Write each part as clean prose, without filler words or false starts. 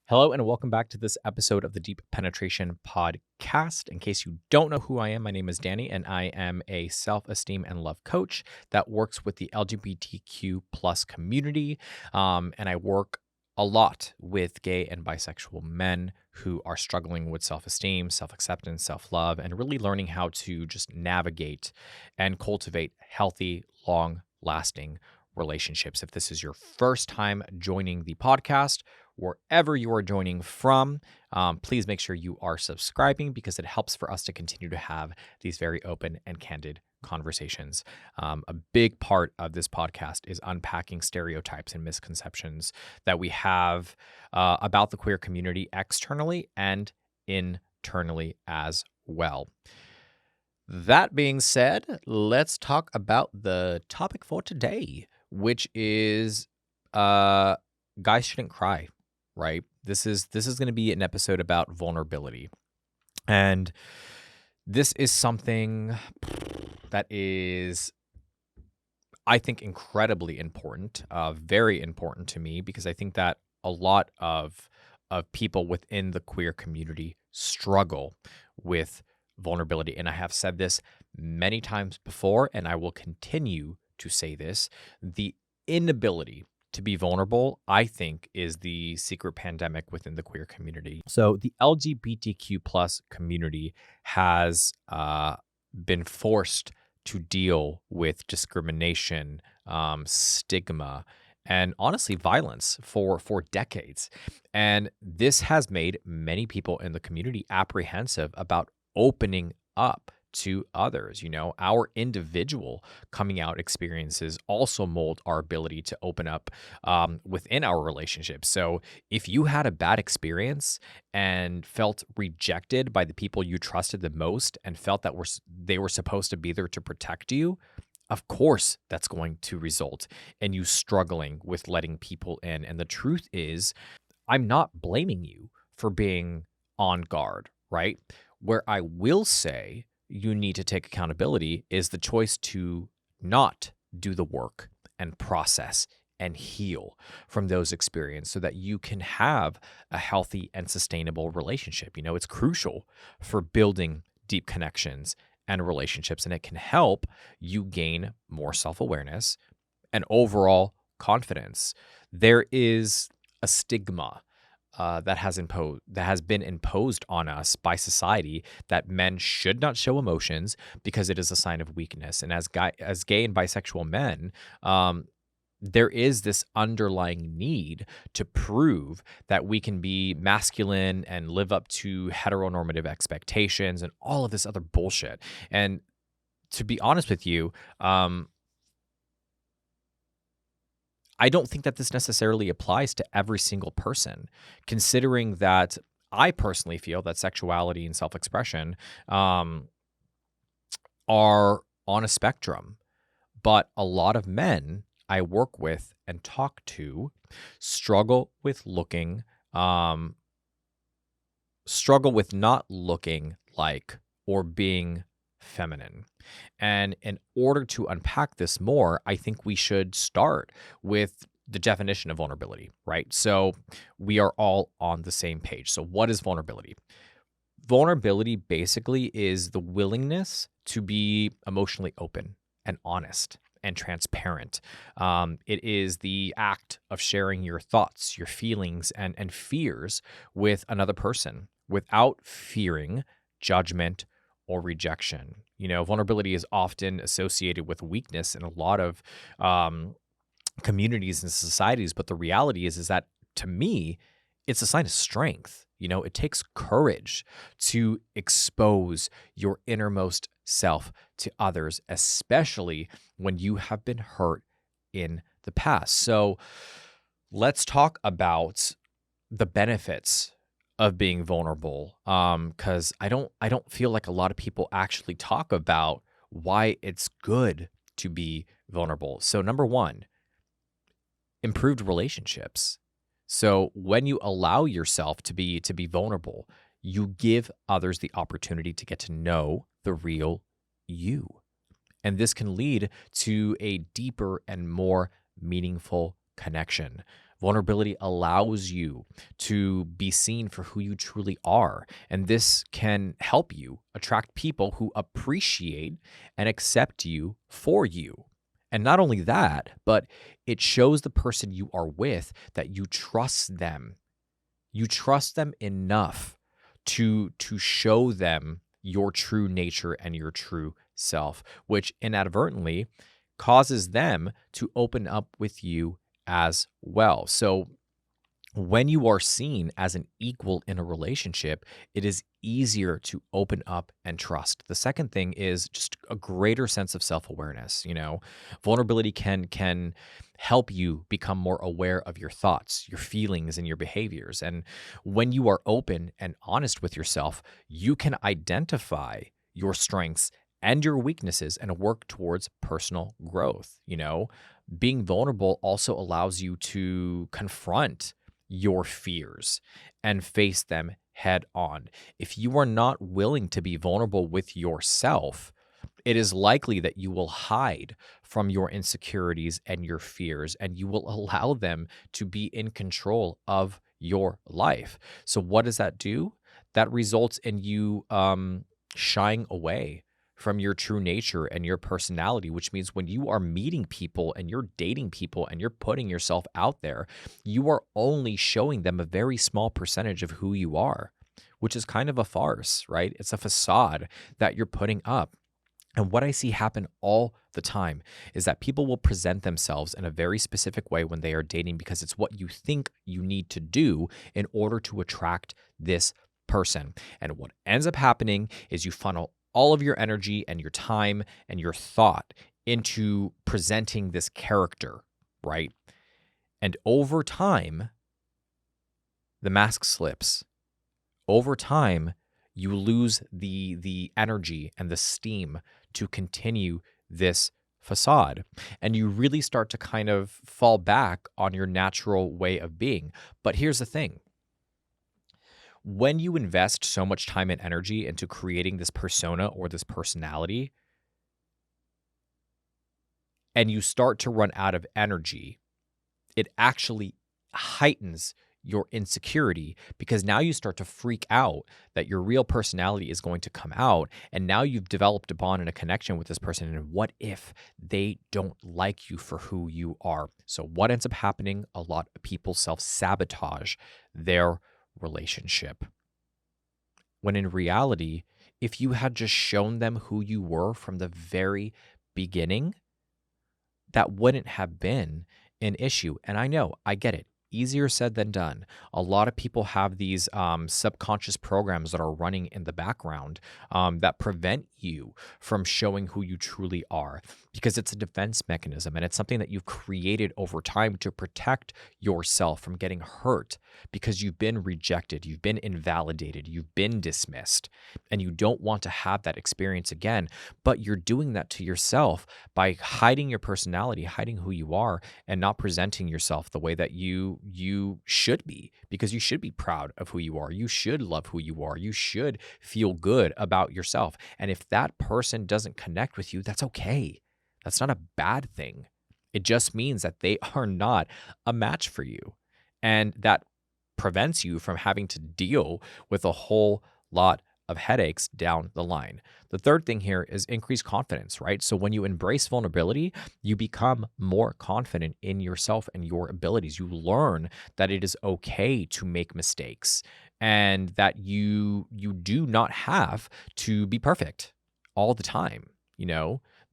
Hello, and welcome back to this episode of the Deep Penetration Podcast. In case you don't know who I am, my name is Danny, and I am a self esteem and love coach that works with the LGBTQ plus community. And I work a lot with gay and bisexual men who are struggling with self esteem, self acceptance, self love, and really learning how to just navigate and cultivate healthy, long lasting relationships. If this is your first time joining the podcast, wherever you are joining from, please make sure you are subscribing because it helps for us to continue to have these very open and candid conversations. A big part of this podcast is unpacking stereotypes and misconceptions that we have about the queer community externally and internally as well. That being said, let's talk about the topic for today, which is guys shouldn't cry, right? This is going to be an episode about vulnerability. And this is something that is, I think, incredibly important, very important to me, because I think that a lot of people within the queer community struggle with vulnerability. And I have said this many times before, and I will continue to say this. The inability to be vulnerable, I think, is the secret pandemic within the queer community. So the LGBTQ plus community has been forced to deal with discrimination, stigma, and honestly, violence for decades. And this has made many people in the community apprehensive about opening up to others. You know, our individual coming out experiences also mold our ability to open up within our relationships. So if you had a bad experience and felt rejected by the people you trusted the most and felt that they were supposed to be there to protect you, of course, that's going to result in you struggling with letting people in. And the truth is, I'm not blaming you for being on guard, right? Where I will say you need to take accountability is the choice to not do the work and process and heal from those experiences so that you can have a healthy and sustainable relationship. You know, it's crucial for building deep connections and relationships, and it can help you gain more self-awareness and overall confidence. There is a stigma that has been imposed on us by society that men should not show emotions because it is a sign of weakness. And as gay and bisexual men, there is this underlying need to prove that we can be masculine and live up to heteronormative expectations and all of this other bullshit. And to be honest with you, I don't think that this necessarily applies to every single person, considering that I personally feel that sexuality and self-expression are on a spectrum. But a lot of men I work with and talk to struggle with not looking like or being feminine. And in order to unpack this more, I think we should start with the definition of vulnerability, right? So we are all on the same page. So what is vulnerability? Vulnerability basically is the willingness to be emotionally open and honest and transparent. It is the act of sharing your thoughts, your feelings, and fears with another person without fearing judgment or rejection. You know, vulnerability is often associated with weakness in a lot of communities and societies, but the reality is that, to me, it's a sign of strength. You know, it takes courage to expose your innermost self to others, especially when you have been hurt in the past. So let's talk about the benefits of being vulnerable, because I don't feel like a lot of people actually talk about why it's good to be vulnerable. So number one, improved relationships. So when you allow yourself to be vulnerable, you give others the opportunity to get to know the real you. And this can lead to a deeper and more meaningful connection. Vulnerability allows you to be seen for who you truly are. And this can help you attract people who appreciate and accept you for you. And not only that, but it shows the person you are with that you trust them. You trust them enough to show them your true nature and your true self, which inadvertently causes them to open up with you as well. So when you are seen as an equal in a relationship, it is easier to open up and trust. The second thing is just a greater sense of self-awareness. Vulnerability can help you become more aware of your thoughts, your feelings, and your behaviors. And when you are open and honest with yourself, you can identify your strengths and your weaknesses and work towards personal growth. Being vulnerable also allows you to confront your fears and face them head on. If you are not willing to be vulnerable with yourself, it is likely that you will hide from your insecurities and your fears, and you will allow them to be in control of your life. So, what does that do? That results in you shying away from your true nature and your personality, which means when you are meeting people and you're dating people and you're putting yourself out there, you are only showing them a very small percentage of who you are, which is kind of a farce, right? It's a facade that you're putting up. And what I see happen all the time is that people will present themselves in a very specific way when they are dating because it's what you think you need to do in order to attract this person. And what ends up happening is you funnel all of your energy and your time and your thought into presenting this character, right? And over time, the mask slips. Over time, you lose the energy and the steam to continue this facade. And you really start to kind of fall back on your natural way of being. But here's the thing. When you invest so much time and energy into creating this persona or this personality, and you start to run out of energy, it actually heightens your insecurity because now you start to freak out that your real personality is going to come out. And now you've developed a bond and a connection with this person. And what if they don't like you for who you are? So what ends up happening? A lot of people self-sabotage their relationship. When in reality, if you had just shown them who you were from the very beginning, that wouldn't have been an issue. And I know, I get it. Easier said than done. A lot of people have these subconscious programs that are running in the background that prevent you from showing who you truly are because it's a defense mechanism and it's something that you've created over time to protect yourself from getting hurt because you've been rejected, you've been invalidated, you've been dismissed, and you don't want to have that experience again. But you're doing that to yourself by hiding your personality, hiding who you are, and not presenting yourself the way that you should be, because you should be proud of who you are. You should love who you are. You should feel good about yourself. And if that person doesn't connect with you, that's okay. That's not a bad thing. It just means that they are not a match for you. And that prevents you from having to deal with a whole lot of headaches down the line. The third thing here is increased confidence, right? So when you embrace vulnerability, you become more confident in yourself and your abilities. You learn that it is okay to make mistakes and that you do not have to be perfect all the time.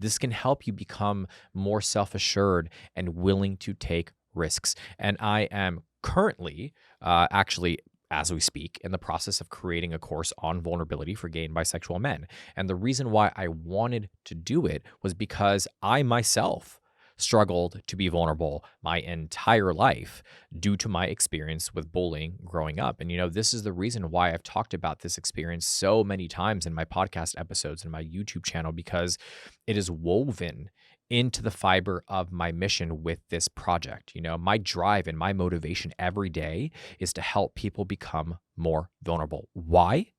This can help you become more self-assured and willing to take risks. And I am currently actually, as we speak, in the process of creating a course on vulnerability for gay and bisexual men. And the reason why I wanted to do it was because I myself struggled to be vulnerable my entire life due to my experience with bullying growing up. And, this is the reason why I've talked about this experience so many times in my podcast episodes and my YouTube channel, because it is woven into the fiber of my mission with this project. My drive and my motivation every day is to help people become more vulnerable. Why?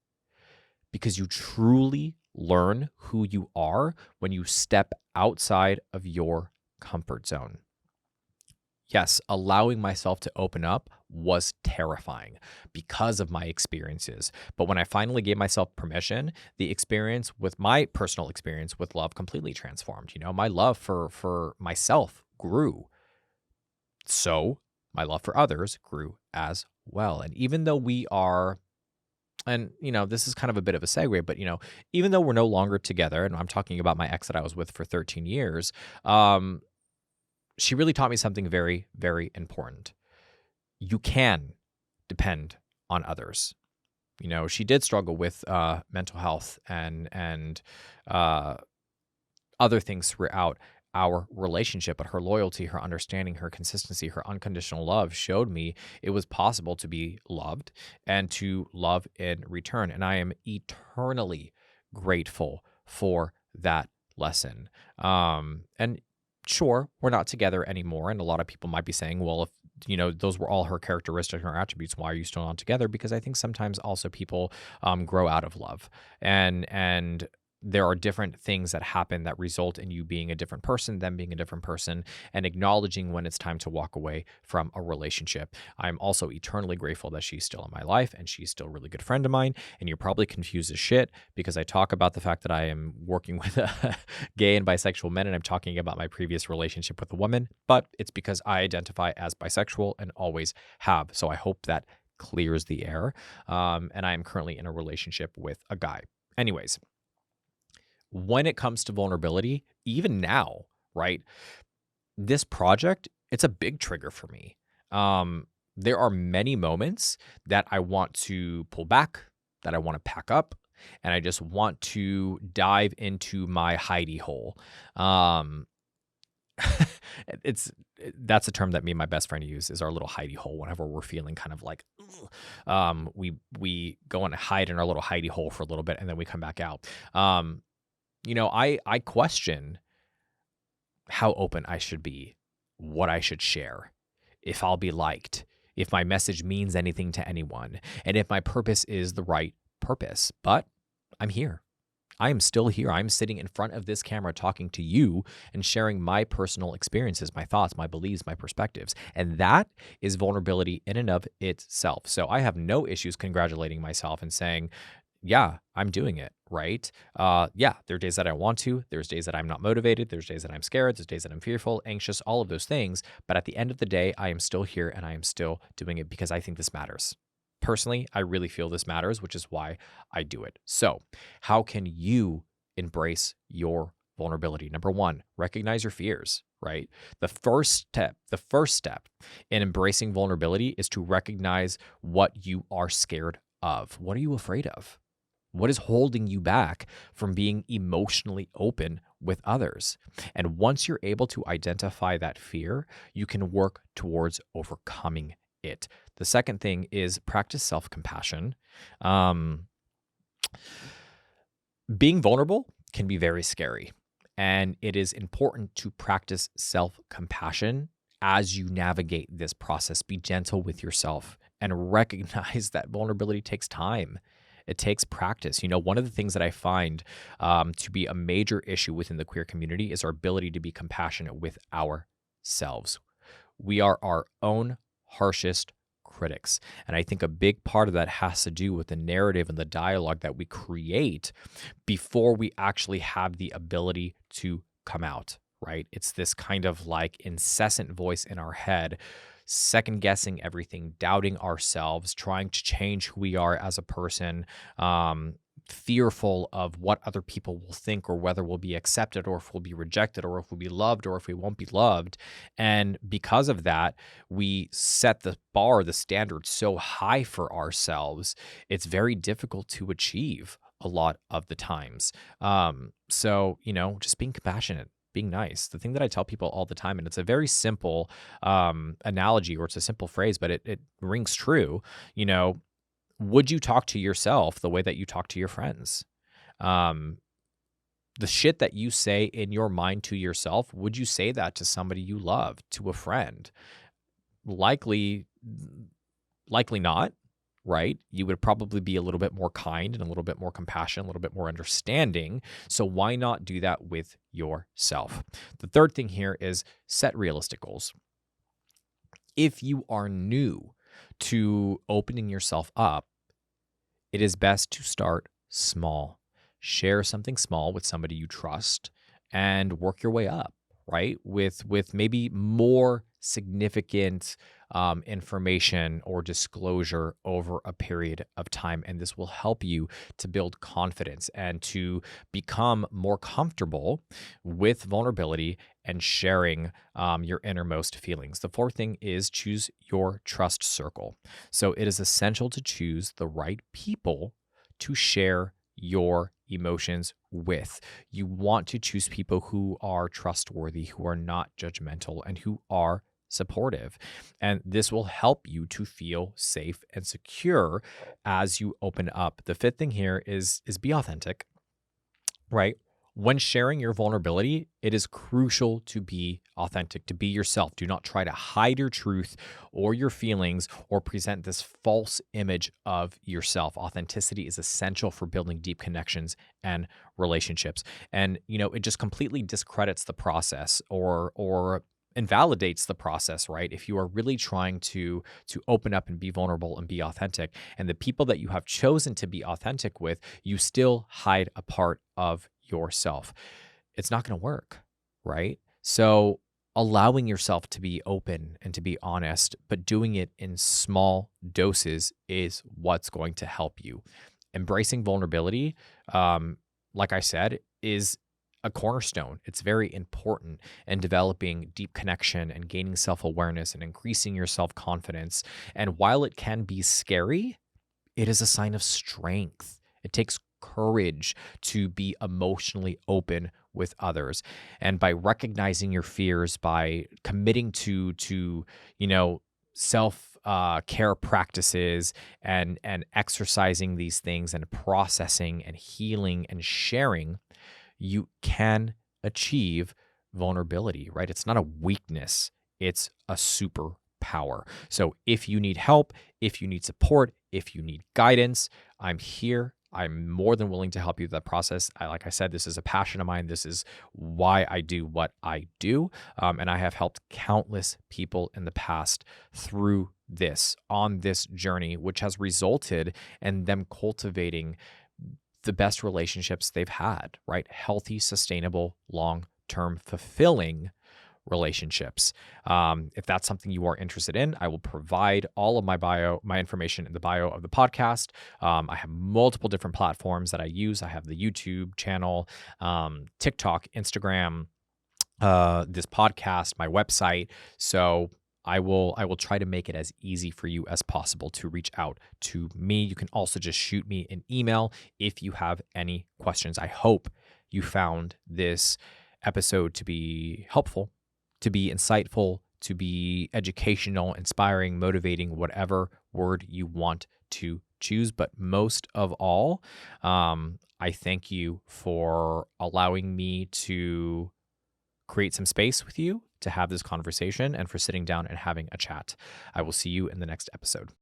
Because you truly learn who you are when you step outside of your comfort zone. Yes, allowing myself to open up was terrifying because of my experiences. But when I finally gave myself permission, the experience with my personal experience with love completely transformed. My love for myself grew. So my love for others grew as well. And even though we are, and this is kind of a bit of a segue, but even though we're no longer together, and I'm talking about my ex that I was with for 13 years, she really taught me something very, very important. You can depend on others. She did struggle with mental health and uh, other things throughout our relationship, but her loyalty, her understanding, her consistency, her unconditional love showed me it was possible to be loved and to love in return. And I am eternally grateful for that lesson. And sure, we're not together anymore. And a lot of people might be saying, well, if those were all her characteristics or attributes, why are you still not together? Because I think sometimes also people grow out of love, and there are different things that happen that result in you being a different person, them being a different person, and acknowledging when it's time to walk away from a relationship. I'm also eternally grateful that she's still in my life and she's still a really good friend of mine. And you're probably confused as shit because I talk about the fact that I am working with gay and bisexual men, and I'm talking about my previous relationship with a woman, but it's because I identify as bisexual and always have. So I hope that clears the air. And I am currently in a relationship with a guy. Anyways, when it comes to vulnerability, even now, right? This project, it's a big trigger for me. There are many moments that I want to pull back, that I want to pack up, and I just want to dive into my hidey hole. It's that's a term that me and my best friend use, is our little hidey hole. Whenever we're feeling kind of like, we go and hide in our little hidey hole for a little bit, and then we come back out. I question how open I should be, what I should share, if I'll be liked, if my message means anything to anyone, and if my purpose is the right purpose. But I'm here. I am still here. I'm sitting in front of this camera talking to you and sharing my personal experiences, my thoughts, my beliefs, my perspectives. And that is vulnerability in and of itself. So I have no issues congratulating myself and saying, yeah, I'm doing it, right? Yeah, there are days that I want to. There's days that I'm not motivated. There's days that I'm scared. There's days that I'm fearful, anxious, all of those things. But at the end of the day, I am still here and I am still doing it because I think this matters. Personally, I really feel this matters, which is why I do it. So, how can you embrace your vulnerability? Number one, recognize your fears, right? The first step in embracing vulnerability is to recognize what you are scared of. What are you afraid of? What is holding you back from being emotionally open with others? And once you're able to identify that fear, you can work towards overcoming it. The second thing is practice self-compassion. Being vulnerable can be very scary, and it is important to practice self-compassion as you navigate this process. Be gentle with yourself and recognize that vulnerability takes time. It takes practice. One of the things that I find to be a major issue within the queer community is our ability to be compassionate with ourselves. We are our own harshest critics. And I think a big part of that has to do with the narrative and the dialogue that we create before we actually have the ability to come out, right? It's this kind of like incessant voice in our head, second guessing everything, doubting ourselves, trying to change who we are as a person, fearful of what other people will think, or whether we'll be accepted, or if we'll be rejected, or if we'll be loved, or if we won't be loved. And because of that, we set the bar, the standard so high for ourselves, it's very difficult to achieve a lot of the times. So, just being compassionate, being nice. The thing that I tell people all the time, and it's a very simple analogy, or it's a simple phrase, but it rings true. Would you talk to yourself the way that you talk to your friends? The shit that you say in your mind to yourself, would you say that to somebody you love, to a friend? Likely not, right? You would probably be a little bit more kind and a little bit more compassionate, a little bit more understanding. So why not do that with yourself? The third thing here is set realistic goals. If you are new to opening yourself up, it is best to start small. Share something small with somebody you trust and work your way up, right? With maybe more significant information or disclosure over a period of time, and this will help you to build confidence and to become more comfortable with vulnerability and sharing your innermost feelings. The fourth thing is choose your trust circle. So it is essential to choose the right people to share your emotions with. You want to choose people who are trustworthy, who are not judgmental, and who are supportive. And this will help you to feel safe and secure as you open up. The fifth thing here is be authentic, right? When sharing your vulnerability, it is crucial to be authentic, to be yourself. Do not try to hide your truth or your feelings or present this false image of yourself. Authenticity is essential for building deep connections and relationships. And, it just completely discredits the process or invalidates the process, right? If you are really trying to open up and be vulnerable and be authentic, and the people that you have chosen to be authentic with, you still hide a part of yourself, it's not going to work, right? So allowing yourself to be open and to be honest, but doing it in small doses is what's going to help you. Embracing vulnerability, like I said, is a cornerstone. It's very important in developing deep connection and gaining self-awareness and increasing your self-confidence. And while it can be scary, it is a sign of strength. It takes courage to be emotionally open with others. And by recognizing your fears, by committing to self care practices and exercising these things and processing and healing and sharing, you can achieve vulnerability, right? It's not a weakness, it's a superpower. So if you need help, if you need support, if you need guidance, I'm here. I'm more than willing to help you with that process. Like I said, this is a passion of mine. This is why I do what I do. And I have helped countless people in the past through this, on this journey, which has resulted in them cultivating the best relationships they've had, right? Healthy, sustainable, long-term, fulfilling relationships. If that's something you are interested in, I will provide all of my information in the bio of the podcast. I have multiple different platforms that I use. I have the YouTube channel, TikTok, Instagram, this podcast, my website. So I will try to make it as easy for you as possible to reach out to me. You can also just shoot me an email if you have any questions. I hope you found this episode to be helpful, to be insightful, to be educational, inspiring, motivating, whatever word you want to choose. But most of all, I thank you for allowing me to create some space with you to have this conversation and for sitting down and having a chat. I will see you in the next episode.